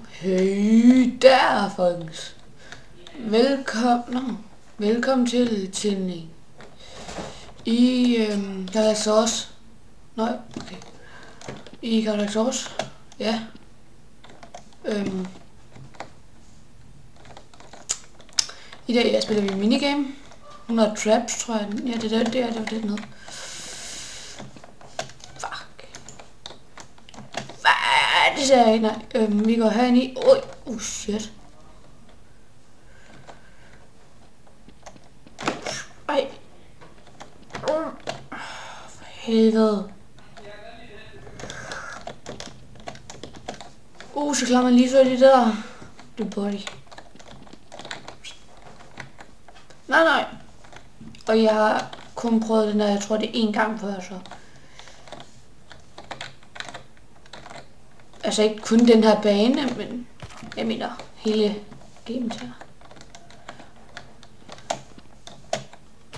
Hey der, folkens. Velkommen til tænding. I Galaxy Source. Nej, okay. I Galaxy Source. Ja. I dag spiller vi minigame. 100 traps, tror jeg. Ja, det var det noget. Fuck. Hvad? Det ser jeg ikke, nej. Vi går herinde i. Oj, shit. Ej. For helvede. Så klarer man lige så i det der. Du body. Nej. Og jeg har kun prøvet den der, jeg tror det er 1 gang før, så. Altså ikke kun den her bane, men jeg mener hele gamet her.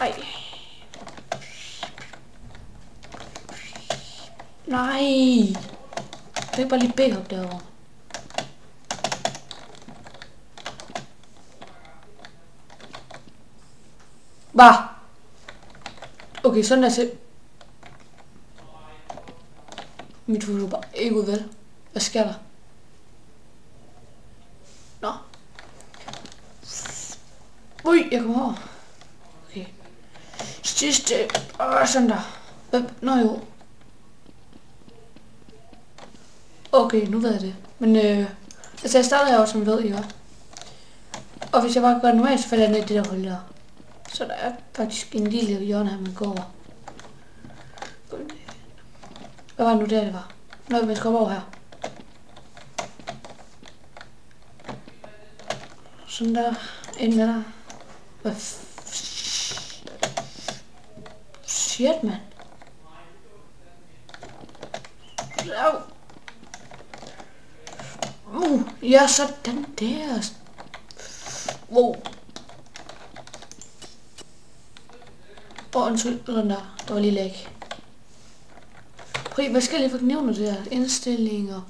Ej. Nej. Jeg kan bare lige bække op derovre. Bah. Okay, sådan er det. Mit hoved er bare ikke ud, vel? Hvad sker der? Nå. Ui, jeg kommer over. Okay. Sidste. Sådan der. Nå jo. Okay, nu ved jeg det. Men altså jeg starter her også, som ved, ikke? Og hvis jeg bare gør det normalt, så falder jeg ned i det der hul der. Så der er faktisk en lille hjørne her, man går over. Hvad var det nu der, det var? Nå, man skal over her. Sådan der. Ind med der. Hvad shit, mand. Ja, sådan der. Wow. Undskyld, den der. Der var lige læg. Prøv, hvad skal jeg lige få nævnt det her? Indstillinger.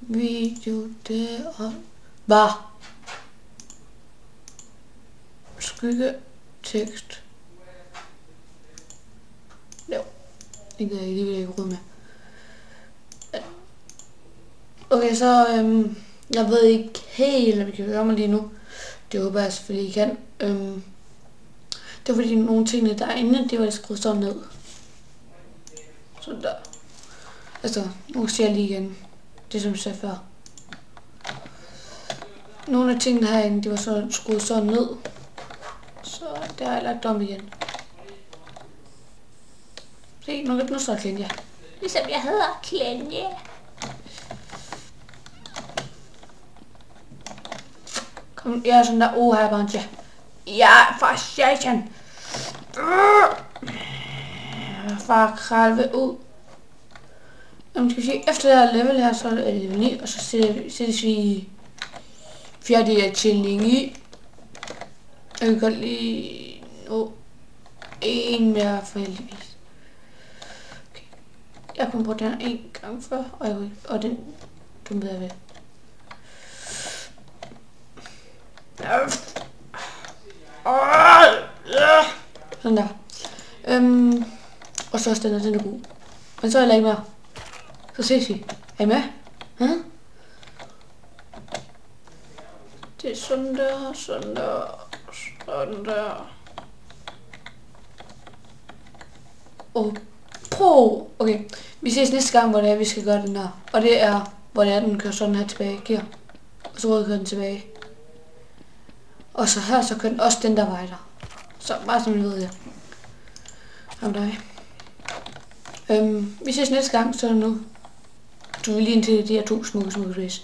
Video, der og... Bare. Skygge. Tekst. Jo. Det kan jeg ikke rydde med. Okay, så jeg ved ikke helt, om vi kan høre mig lige nu. Det håber jeg selvfølgelig, I kan. Det var fordi nogle ting derinde, det var skruet sådan ned. Sådan der. Altså, nu ser jeg lige igen. Det som jeg sagde før. Nogle af tingene herinde, de var så skruet sådan ned. Så det har jeg lagt om igen. Se, nu står Klenja. Ligesom jeg hedder Klenja. Kom, jeg er sådan der, her bare ja. Ja, for satan. Far kralve ud. Skal vi se, efter det her level her, så er det level 9, og så sættes vi 4. chilling i. Jeg kan godt lige nå 1 mere for heldigvis. Okay. Jeg kom på den 1 gang før, og den ved jeg ved. Sådan der. Og så også den er god. Men så er jeg ikke mere. Så ses vi. Er I med? Det er sådan der, sådan der, sådan der. Okay, vi ses næste gang, hvor det er, vi skal gøre den der. Og det er, hvor det er, den kører sådan her tilbage. Gear. Og så kører den tilbage. Og så her, så kører den også den der vej der. Så bare som I ved det. Om dig. Vi ses næste gang, så nu. Du vil lige ind til de her 2 smukke race.